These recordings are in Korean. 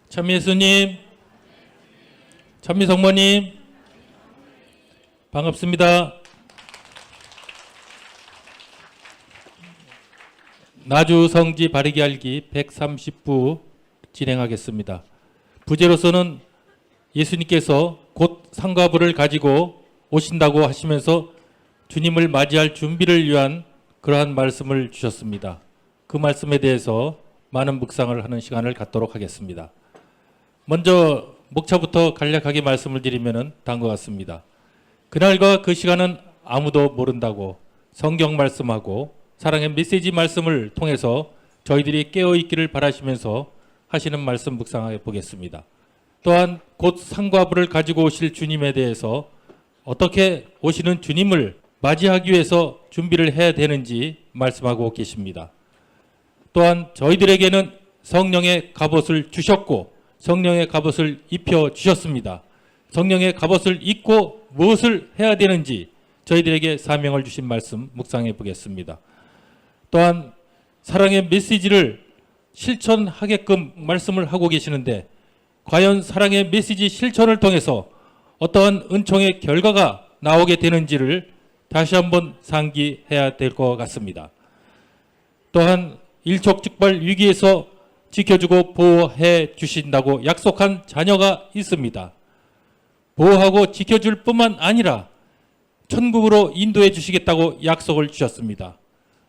참미예수님, 참미성모님, 반갑습니다. 나주 성지 바르게 알기 130부 진행하겠습니다. 부제로서는 예수님께서 곧 상과부를 가지고 오신다고 하시면서 주님을 맞이할 준비를 위한 그러한 말씀을 주셨습니다. 그 말씀에 대해서 많은 묵상을 하는 시간을 갖도록 하겠습니다. 먼저 목차부터 간략하게 말씀을 드리면 다음과 같습니다. 그날과 그 시간은 아무도 모른다고 성경 말씀하고 사랑의 메시지 말씀을 통해서 저희들이 깨어있기를 바라시면서 하시는 말씀 묵상해 보겠습니다. 또한 곧 상과부를 가지고 오실 주님에 대해서 어떻게 오시는 주님을 맞이하기 위해서 준비를 해야 되는지 말씀하고 계십니다. 또한 저희들에게는 성령의 갑옷을 주셨고 성령의 갑옷을 입혀 주셨습니다. 성령의 갑옷을 입고 무엇을 해야 되는지 저희들에게 사명을 주신 말씀 묵상해 보겠습니다. 또한 사랑의 메시지를 실천하게끔 말씀을 하고 계시는데 과연 사랑의 메시지 실천을 통해서 어떠한 은총의 결과가 나오게 되는지를 다시 한번 상기해야 될 것 같습니다. 또한 일촉즉발 위기에서 지켜주고 보호해 주신다고 약속한 자녀가 있습니다. 보호하고 지켜줄 뿐만 아니라 천국으로 인도해 주시겠다고 약속을 주셨습니다.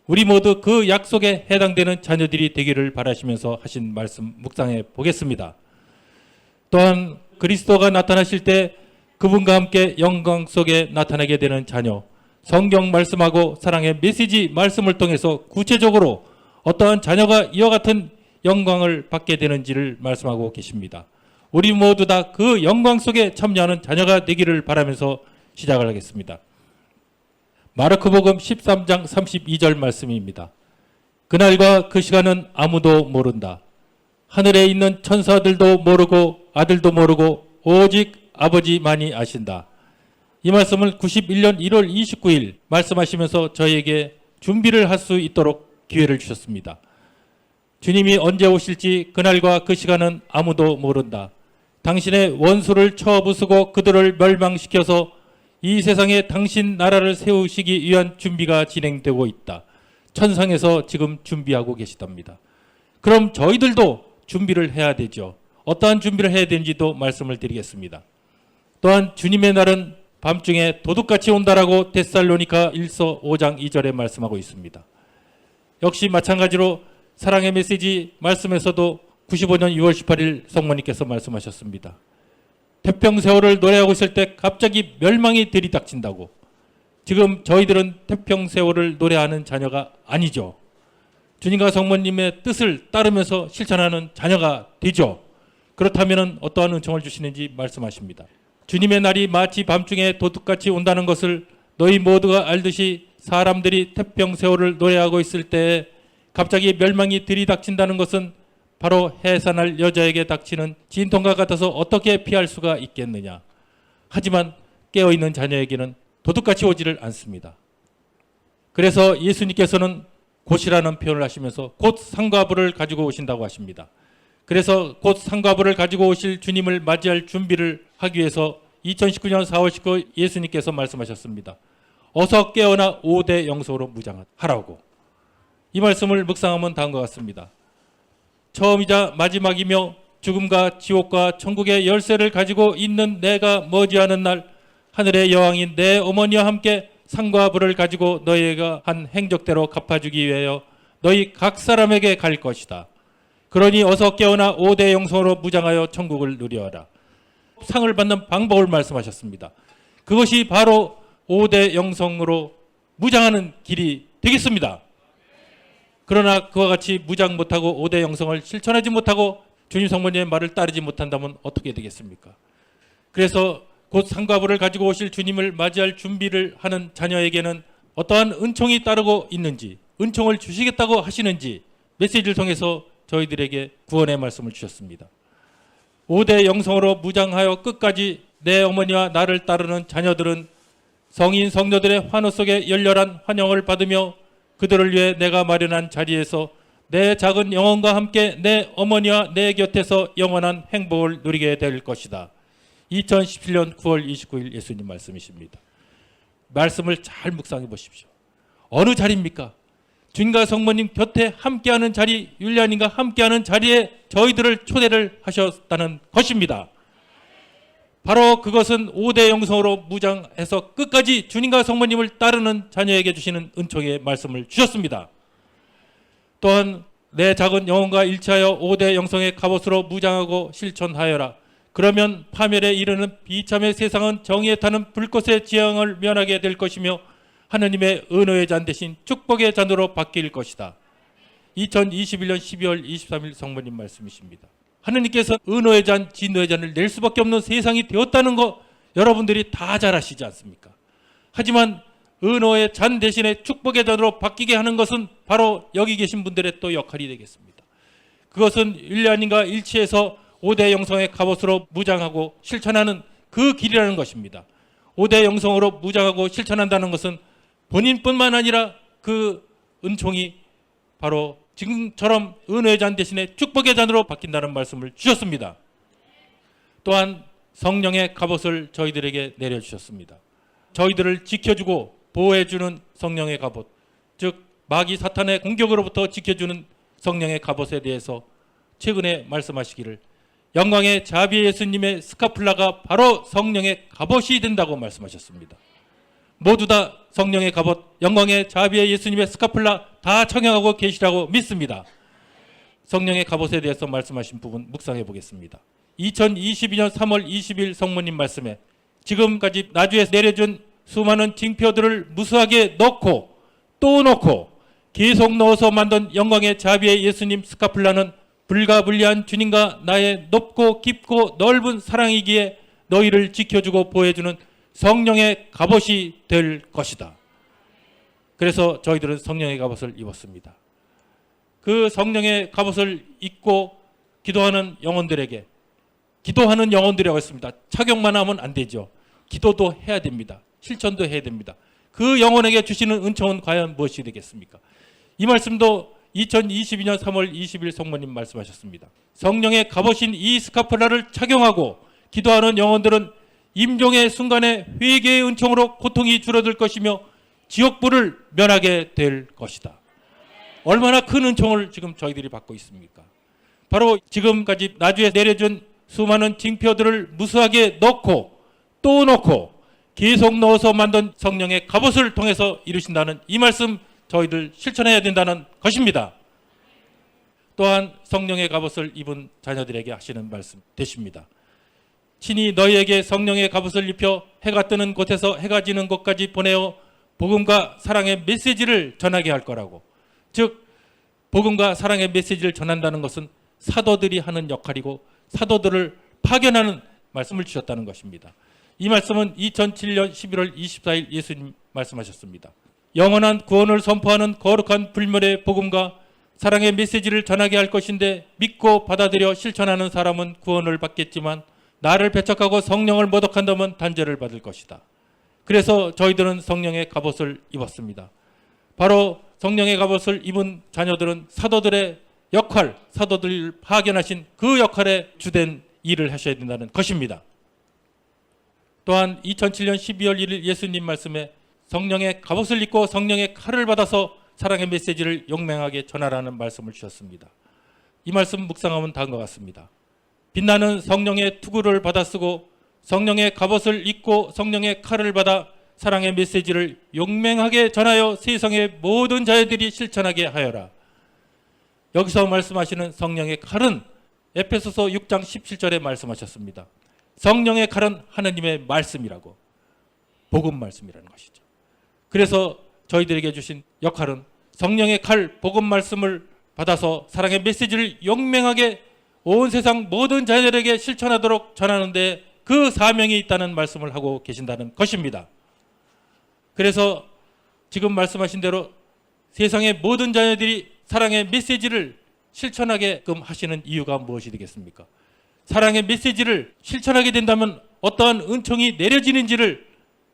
우리 모두 그 약속에 해당되는 자녀들이 되기를 바라시면서 하신 말씀 묵상해 보겠습니다. 또한 그리스도가 나타나실 때 그분과 함께 영광 속에 나타나게 되는 자녀, 성경 말씀하고 사랑의 메시지 말씀을 통해서 구체적으로 어떠한 자녀가 이와 같은 영광을 받게 되는지를 말씀하고 계십니다. 우리 모두 다 그 영광 속에 참여하는 자녀가 되기를 바라면서 시작을 하겠습니다. 마르코복음 13장 32절 말씀입니다. 그날과 그 시간은 아무도 모른다. 하늘에 있는 천사들도 모르고 아들도 모르고 오직 아버지만이 아신다. 이 말씀을 91년 1월 29일 말씀하시면서 저희에게 준비를 할 수 있도록 기회를 주셨습니다. 주님이 언제 오실지 그날과 그 시간은 아무도 모른다. 당신의 원수를 쳐부수고 그들을 멸망시켜서 이 세상에 당신 나라를 세우시기 위한 준비가 진행되고 있다. 천상에서 지금 준비하고 계시답니다. 그럼 저희들도 준비를 해야 되죠. 어떠한 준비를 해야 되는지도 말씀을 드리겠습니다. 또한 주님의 날은 밤중에 도둑같이 온다라고 데살로니가 1서 5장 2절에 말씀하고 있습니다. 역시 마찬가지로 사랑의 메시지 말씀에서도 95년 6월 18일 성모님께서 말씀하셨습니다. 태평세월을 노래하고 있을 때 갑자기 멸망이 들이닥친다고. 지금 저희들은 태평세월을 노래하는 자녀가 아니죠. 주님과 성모님의 뜻을 따르면서 실천하는 자녀가 되죠. 그렇다면 어떠한 은총을 주시는지 말씀하십니다. 주님의 날이 마치 밤중에 도둑같이 온다는 것을 너희 모두가 알듯이 사람들이 태평세월을 노래하고 있을 때에 갑자기 멸망이 들이닥친다는 것은 바로 해산할 여자에게 닥치는 진통과 같아서 어떻게 피할 수가 있겠느냐. 하지만 깨어있는 자녀에게는 도둑같이 오지를 않습니다. 그래서 예수님께서는 곧이라는 표현을 하시면서 곧 상과부를 가지고 오신다고 하십니다. 그래서 곧 상과부를 가지고 오실 주님을 맞이할 준비를 하기 위해서 2019년 4월 19일 예수님께서 말씀하셨습니다. 어서 깨어나 5대 영성으로 무장하라고. 이 말씀을 묵상하면 다음과 같습니다. 처음이자 마지막이며 죽음과 지옥과 천국의 열쇠를 가지고 있는 내가 머지않은 날 하늘의 여왕인 내 어머니와 함께 상과 부를 가지고 너희가 한 행적대로 갚아주기 위하여 너희 각 사람에게 갈 것이다. 그러니 어서 깨어나 5대 영성으로 무장하여 천국을 누려라. 상을 받는 방법을 말씀하셨습니다. 그것이 바로 5대 영성으로 무장하는 길이 되겠습니다. 그러나 그와 같이 무장 못하고 5대 영성을 실천하지 못하고 주님 성모님의 말을 따르지 못한다면 어떻게 되겠습니까? 그래서 곧 상과부를 가지고 오실 주님을 맞이할 준비를 하는 자녀에게는 어떠한 은총이 따르고 있는지, 은총을 주시겠다고 하시는지 메시지를 통해서 저희들에게 구원의 말씀을 주셨습니다. 5대 영성으로 무장하여 끝까지 내 어머니와 나를 따르는 자녀들은 성인 성도들의 환호 속에 열렬한 환영을 받으며 그들을 위해 내가 마련한 자리에서 내 작은 영혼과 함께 내 어머니와 내 곁에서 영원한 행복을 누리게 될 것이다. 2017년 9월 29일 예수님 말씀이십니다. 말씀을 잘 묵상해 보십시오. 어느 자리입니까? 주님과 성모님 곁에 함께하는 자리, 율리아님과 함께하는 자리에 저희들을 초대를 하셨다는 것입니다. 바로 그것은 5대 영성으로 무장해서 끝까지 주님과 성모님을 따르는 자녀에게 주시는 은총의 말씀을 주셨습니다. 또한 내 작은 영혼과 일치하여 5대 영성의 갑옷으로 무장하고 실천하여라. 그러면 파멸에 이르는 비참의 세상은 정의에 타는 불꽃의 지향을 면하게 될 것이며 하느님의 은혜의 잔 대신 축복의 잔으로 바뀔 것이다. 2021년 12월 23일 성모님 말씀이십니다. 하느님께서 은혜의 잔, 진노의 잔을 낼 수밖에 없는 세상이 되었다는 거 여러분들이 다 잘 아시지 않습니까? 하지만 은혜의 잔 대신에 축복의 잔으로 바뀌게 하는 것은 바로 여기 계신 분들의 또 역할이 되겠습니다. 그것은 율리아님과 일치해서 5대 영성의 갑옷으로 무장하고 실천하는 그 길이라는 것입니다. 5대 영성으로 무장하고 실천한다는 것은 본인뿐만 아니라 그 은총이 바로 지금처럼 은혜의 잔 대신에 축복의 잔으로 바뀐다는 말씀을 주셨습니다. 또한 성령의 갑옷을 저희들에게 내려주셨습니다. 저희들을 지켜주고 보호해주는 성령의 갑옷, 즉 마귀 사탄의 공격으로부터 지켜주는 성령의 갑옷에 대해서 최근에 말씀하시기를 영광의 자비의 예수님의 스카플라가 바로 성령의 갑옷이 된다고 말씀하셨습니다. 모두 다 성령의 갑옷, 영광의 자비의 예수님의 스카플라 다 청약하고 계시라고 믿습니다. 성령의 갑옷에 대해서 말씀하신 부분 묵상해 보겠습니다. 2022년 3월 20일 성모님 말씀에 지금까지 나주에서 내려준 수많은 징표들을 무수하게 넣고 또 넣고 계속 넣어서 만든 영광의 자비의 예수님 스카플라는 불가분리한 주님과 나의 높고 깊고 넓은 사랑이기에 너희를 지켜주고 보호해주는 성령의 갑옷이 될 것이다. 그래서 저희들은 성령의 갑옷을 입었습니다. 그 성령의 갑옷을 입고 기도하는 영혼들에게, 기도하는 영혼들이라고 했습니다. 착용만 하면 안 되죠. 기도도 해야 됩니다. 실천도 해야 됩니다. 그 영혼에게 주시는 은총은 과연 무엇이 되겠습니까? 이 말씀도 2022년 3월 20일 성모님 말씀하셨습니다. 성령의 갑옷인 이 스카플라를 착용하고 기도하는 영혼들은 임종의 순간에 회개의 은총으로 고통이 줄어들 것이며 지옥불을 면하게 될 것이다. 얼마나 큰 은총을 지금 저희들이 받고 있습니까? 바로 지금까지 나주에 내려준 수많은 징표들을 무수하게 넣고 또 넣고 계속 넣어서 만든 성령의 갑옷을 통해서 이루신다는 이 말씀 저희들 실천해야 된다는 것입니다. 또한 성령의 갑옷을 입은 자녀들에게 하시는 말씀 되십니다. 친히 너희에게 성령의 갑옷을 입혀 해가 뜨는 곳에서 해가 지는 곳까지 보내어 복음과 사랑의 메시지를 전하게 할 거라고. 즉 복음과 사랑의 메시지를 전한다는 것은 사도들이 하는 역할이고 사도들을 파견하는 말씀을 주셨다는 것입니다. 이 말씀은 2007년 11월 24일 예수님 말씀하셨습니다. 영원한 구원을 선포하는 거룩한 불멸의 복음과 사랑의 메시지를 전하게 할 것인데 믿고 받아들여 실천하는 사람은 구원을 받겠지만 나를 배척하고 성령을 모독한다면 단죄를 받을 것이다. 그래서 저희들은 성령의 갑옷을 입었습니다. 바로 성령의 갑옷을 입은 자녀들은 사도들의 역할, 사도들을 파견하신 그 역할에 주된 일을 하셔야 된다는 것입니다. 또한 2007년 12월 1일 예수님 말씀에 성령의 갑옷을 입고 성령의 칼을 받아서 사랑의 메시지를 용맹하게 전하라는 말씀을 주셨습니다. 이 말씀 묵상하면 다음과 같습니다. 빛나는 성령의 투구를 받아 쓰고 성령의 갑옷을 입고 성령의 칼을 받아 사랑의 메시지를 용맹하게 전하여 세상의 모든 자녀들이 실천하게 하여라. 여기서 말씀하시는 성령의 칼은 에베소서 6장 17절에 말씀하셨습니다. 성령의 칼은 하나님의 말씀이라고, 복음 말씀이라는 것이죠. 그래서 저희들에게 주신 역할은 성령의 칼, 복음 말씀을 받아서 사랑의 메시지를 용맹하게 온 세상 모든 자녀들에게 실천하도록 전하는데 그 사명이 있다는 말씀을 하고 계신다는 것입니다. 그래서 지금 말씀하신 대로 세상의 모든 자녀들이 사랑의 메시지를 실천하게끔 하시는 이유가 무엇이 되겠습니까? 사랑의 메시지를 실천하게 된다면 어떠한 은총이 내려지는지를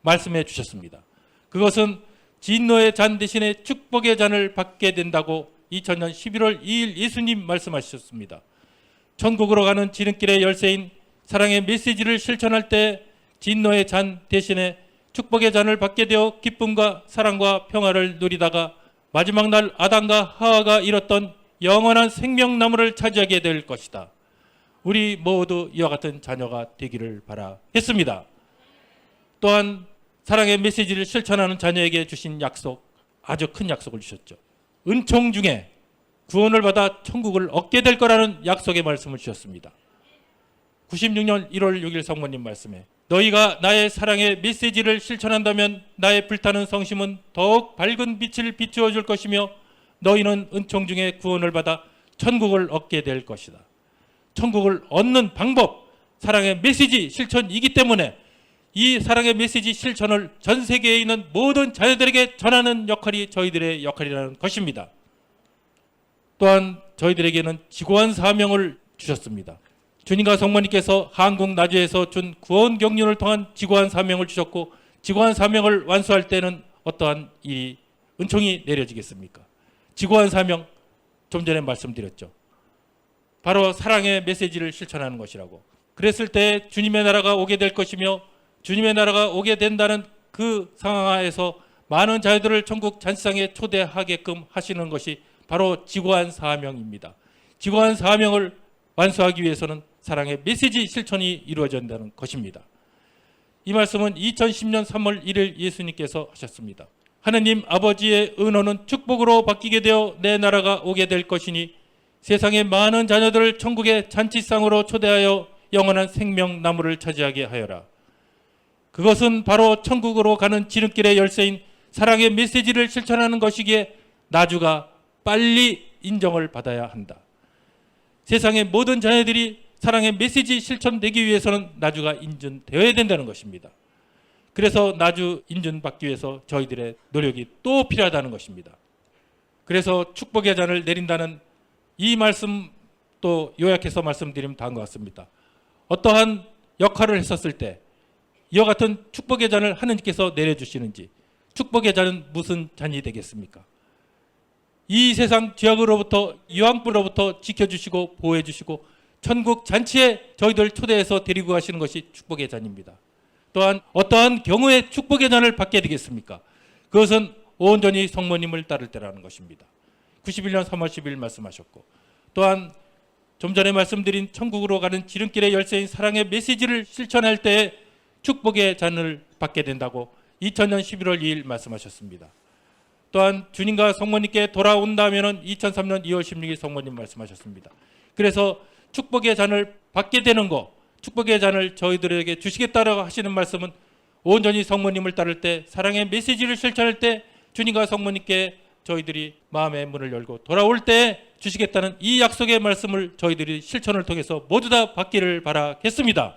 말씀해 주셨습니다. 그것은 진노의 잔 대신에 축복의 잔을 받게 된다고 2000년 11월 2일 예수님 말씀하셨습니다. 천국으로 가는 지름길의 열쇠인 사랑의 메시지를 실천할 때 진노의 잔 대신에 축복의 잔을 받게 되어 기쁨과 사랑과 평화를 누리다가 마지막 날 아담과 하와가 잃었던 영원한 생명나무를 차지하게 될 것이다. 우리 모두 이와 같은 자녀가 되기를 바라겠습니다. 또한 사랑의 메시지를 실천하는 자녀에게 주신 약속, 아주 큰 약속을 주셨죠. 은총 중에 구원을 받아 천국을 얻게 될 거라는 약속의 말씀을 주셨습니다. 96년 1월 6일 성모님 말씀에 너희가 나의 사랑의 메시지를 실천한다면 나의 불타는 성심은 더욱 밝은 빛을 비추어 줄 것이며 너희는 은총 중에 구원을 받아 천국을 얻게 될 것이다. 천국을 얻는 방법, 사랑의 메시지 실천이기 때문에 이 사랑의 메시지 실천을 전 세계에 있는 모든 자녀들에게 전하는 역할이 저희들의 역할이라는 것입니다. 또한 저희들에게는 지고한 사명을 주셨습니다. 주님과 성모님께서 한국 나주에서 준 구원 경륜을 통한 지고한 사명을 주셨고, 지고한 사명을 완수할 때는 어떠한 일이 은총이 내려지겠습니까? 지고한 사명, 좀 전에 말씀드렸죠. 바로 사랑의 메시지를 실천하는 것이라고. 그랬을 때 주님의 나라가 오게 될 것이며, 주님의 나라가 오게 된다는 그 상황하에서 많은 자녀들을 천국 잔치상에 초대하게끔 하시는 것이 바로 지고한 사명입니다. 지고한 사명을 완수하기 위해서는 사랑의 메시지 실천이 이루어져야 한다는 것입니다. 이 말씀은 2010년 3월 1일 예수님께서 하셨습니다. 하느님 아버지의 은호는 축복으로 바뀌게 되어 내 나라가 오게 될 것이니 세상의 많은 자녀들을 천국의 잔치상으로 초대하여 영원한 생명나무를 차지하게 하여라. 그것은 바로 천국으로 가는 지름길의 열쇠인 사랑의 메시지를 실천하는 것이기에 나주가 빨리 인정을 받아야 한다. 세상의 모든 자녀들이 사랑의 메시지 실천되기 위해서는 나주가 인준되어야 된다는 것입니다. 그래서 나주 인준받기 위해서 저희들의 노력이 또 필요하다는 것입니다. 그래서 축복의 잔을 내린다는 이 말씀 또 요약해서 말씀드리면 다음과 같습니다. 어떠한 역할을 했었을 때 이와 같은 축복의 잔을 하느님께서 내려주시는지, 축복의 잔은 무슨 잔이 되겠습니까? 이 세상 죄악으로부터, 유황불로부터 지켜주시고 보호해주시고 천국 잔치에 저희들 초대해서 데리고 가시는 것이 축복의 잔입니다. 또한 어떠한 경우에 축복의 잔을 받게 되겠습니까? 그것은 온전히 성모님을 따를 때라는 것입니다. 91년 3월 10일 말씀하셨고, 또한 좀 전에 말씀드린 천국으로 가는 지름길의 열쇠인 사랑의 메시지를 실천할 때에 축복의 잔을 받게 된다고 2000년 11월 2일 말씀하셨습니다. 또한 주님과 성모님께 돌아온다면 2003년 2월 16일 성모님 말씀하셨습니다. 그래서 축복의 잔을 받게 되는 것, 축복의 잔을 저희들에게 주시겠다라고 하시는 말씀은 온전히 성모님을 따를 때, 사랑의 메시지를 실천할 때 주님과 성모님께 저희들이 마음의 문을 열고 돌아올 때 주시겠다는 이 약속의 말씀을 저희들이 실천을 통해서 모두 다 받기를 바라겠습니다.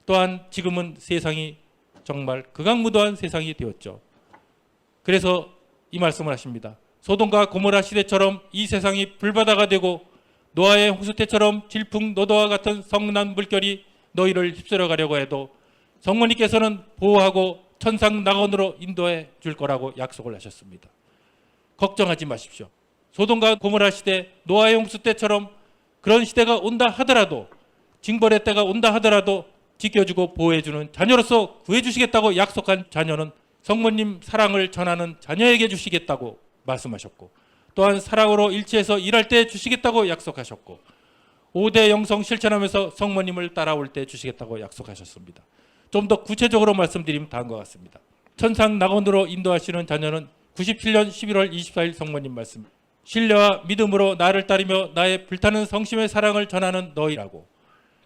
또한 지금은 세상이 정말 극악무도한 세상이 되었죠. 그래서 이 말씀을 하십니다. 소돔과 고모라 시대처럼 이 세상이 불바다가 되고 노아의 홍수 때처럼 질풍노도와 같은 성난 물결이 너희를 휩쓸어 가려고 해도 성모님께서는 보호하고 천상 낙원으로 인도해 줄 거라고 약속을 하셨습니다. 걱정하지 마십시오. 소돔과 고모라 시대, 노아의 홍수 때처럼 그런 시대가 온다 하더라도, 징벌의 때가 온다 하더라도 지켜주고 보호해주는 자녀로서 구해주시겠다고 약속한 자녀는 성모님 사랑을 전하는 자녀에게 주시겠다고 말씀하셨고, 또한 사랑으로 일치해서 일할 때 주시겠다고 약속하셨고, 5대 영성 실천하면서 성모님을 따라올 때 주시겠다고 약속하셨습니다. 좀 더 구체적으로 말씀드리면 다음과 같습니다. 천상 낙원으로 인도하시는 자녀는 97년 11월 24일 성모님 말씀, 신뢰와 믿음으로 나를 따르며 나의 불타는 성심의 사랑을 전하는 너희라고.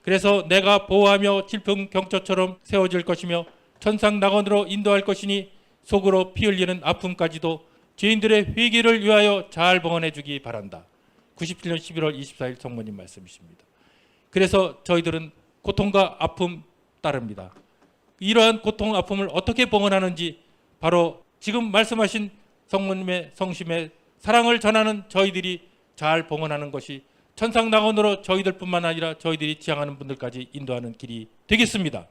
그래서 내가 보호하며 질풍경초처럼 세워질 것이며 천상 낙원으로 인도할 것이니 속으로 피 흘리는 아픔까지도 죄인들의 회개를 위하여 잘 봉헌해 주기 바란다. 97년 11월 24일 성모님 말씀이십니다. 그래서 저희들은 고통과 아픔 따릅니다. 이러한 고통, 아픔을 어떻게 봉헌하는지 바로 지금 말씀하신 성모님의 성심의 사랑을 전하는 저희들이 잘 봉헌하는 것이 천상 낙원으로 저희들뿐만 아니라 저희들이 지향하는 분들까지 인도하는 길이 되겠습니다.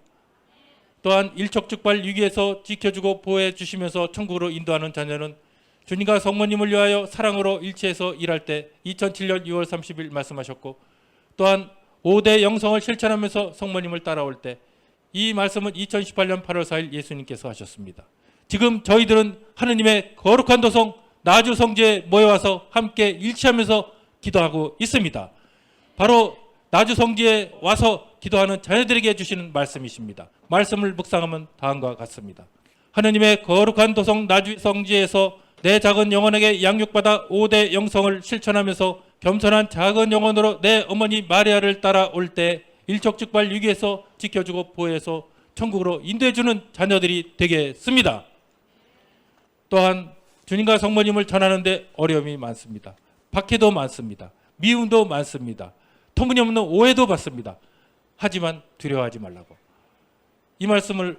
또한 일촉즉발 위기에서 지켜주고 보호해 주시면서 천국으로 인도하는 자녀는 주님과 성모님을 위하여 사랑으로 일치해서 일할 때 2007년 6월 30일 말씀하셨고, 또한 5대 영성을 실천하면서 성모님을 따라올 때, 이 말씀은 2018년 8월 4일 예수님께서 하셨습니다. 지금 저희들은 하느님의 거룩한 도성 나주 성지에 모여와서 함께 일치하면서 기도하고 있습니다. 바로 나주 성지에 와서 기도하는 자녀들에게 주시는 말씀이십니다. 말씀을 묵상하면 다음과 같습니다. 하느님의 거룩한 도성 나주 성지에서 내 작은 영혼에게 양육받아 5대 영성을 실천하면서 겸손한 작은 영혼으로 내 어머니 마리아를 따라올 때 일촉즉발 위기에서 지켜주고 보호해서 천국으로 인도해주는 자녀들이 되겠습니다. 또한 주님과 성모님을 전하는데 어려움이 많습니다. 박해도 많습니다. 미움도 많습니다. 터무니없는 오해도 받습니다. 하지만 두려워하지 말라고. 이 말씀을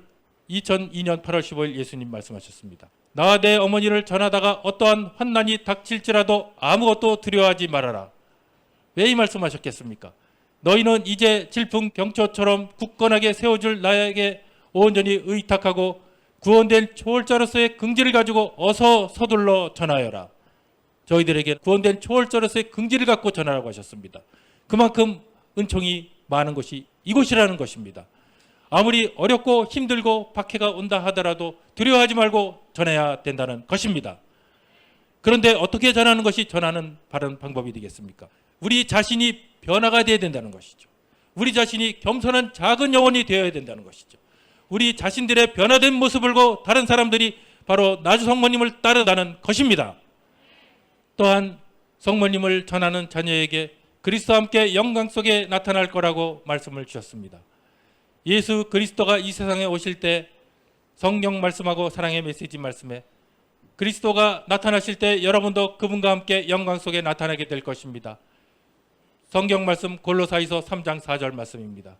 2002년 8월 15일 예수님 말씀하셨습니다. 나와 내 어머니를 전하다가 어떠한 환난이 닥칠지라도 아무것도 두려워하지 말아라. 왜 이 말씀하셨겠습니까? 너희는 이제 질풍경초처럼 굳건하게 세워줄 나에게 온전히 의탁하고 구원된 초월자로서의 긍지를 가지고 어서 서둘러 전하여라. 저희들에게 구원된 초월자로서의 긍지를 갖고 전하라고 하셨습니다. 그만큼 은총이 많은 곳이 이곳이라는 것입니다. 아무리 어렵고 힘들고 박해가 온다 하더라도 두려워하지 말고 전해야 된다는 것입니다. 그런데 어떻게 전하는 것이 전하는 바른 방법이 되겠습니까? 우리 자신이 변화가 되어야 된다는 것이죠. 우리 자신이 겸손한 작은 영혼이 되어야 된다는 것이죠. 우리 자신들의 변화된 모습을 보고 다른 사람들이 바로 나주 성모님을 따르다는 것입니다. 또한 성모님을 전하는 자녀에게 그리스도와 함께 영광 속에 나타날 거라고 말씀을 주셨습니다. 예수 그리스도가 이 세상에 오실 때 성경 말씀하고 사랑의 메시지 말씀에 그리스도가 나타나실 때 여러분도 그분과 함께 영광 속에 나타나게 될 것입니다. 성경 말씀 골로사이서 3장 4절 말씀입니다.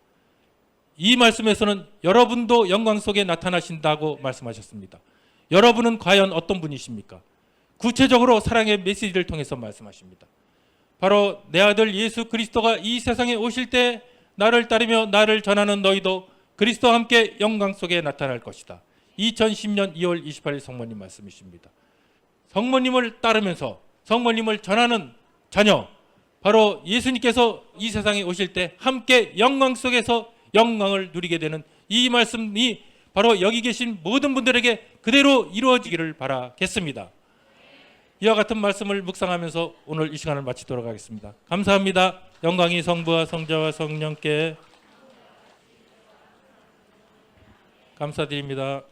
이 말씀에서는 여러분도 영광 속에 나타나신다고 말씀하셨습니다. 여러분은 과연 어떤 분이십니까? 구체적으로 사랑의 메시지를 통해서 말씀하십니다. 바로 내 아들 예수 그리스도가 이 세상에 오실 때 나를 따르며 나를 전하는 너희도 그리스도와 함께 영광 속에 나타날 것이다. 2010년 2월 28일 성모님 말씀이십니다. 성모님을 따르면서 성모님을 전하는 자녀, 바로 예수님께서 이 세상에 오실 때 함께 영광 속에서 영광을 누리게 되는 이 말씀이 바로 여기 계신 모든 분들에게 그대로 이루어지기를 바라겠습니다. 이와 같은 말씀을 묵상하면서 오늘 이 시간을 마치도록 하겠습니다. 감사합니다. 영광이 성부와 성자와 성령께 감사드립니다.